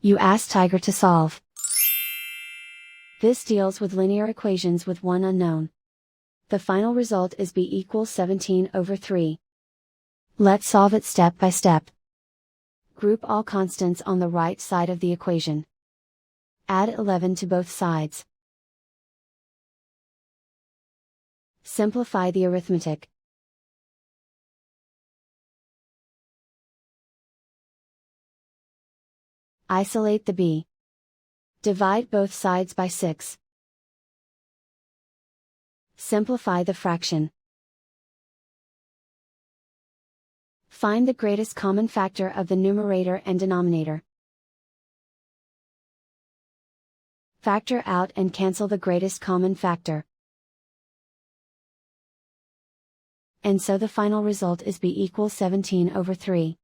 You ask Tiger to solve. This deals with linear equations with one unknown. The final result is b equals 17/3. Let's solve it step by step. Group all constants on the right side of the equation. Add 11 to both sides. Simplify the arithmetic. Isolate the b. Divide both sides by 6. Simplify the fraction. Find the greatest common factor of the numerator and denominator. Factor out and cancel the greatest common factor. And so the final result is b equals 17/3.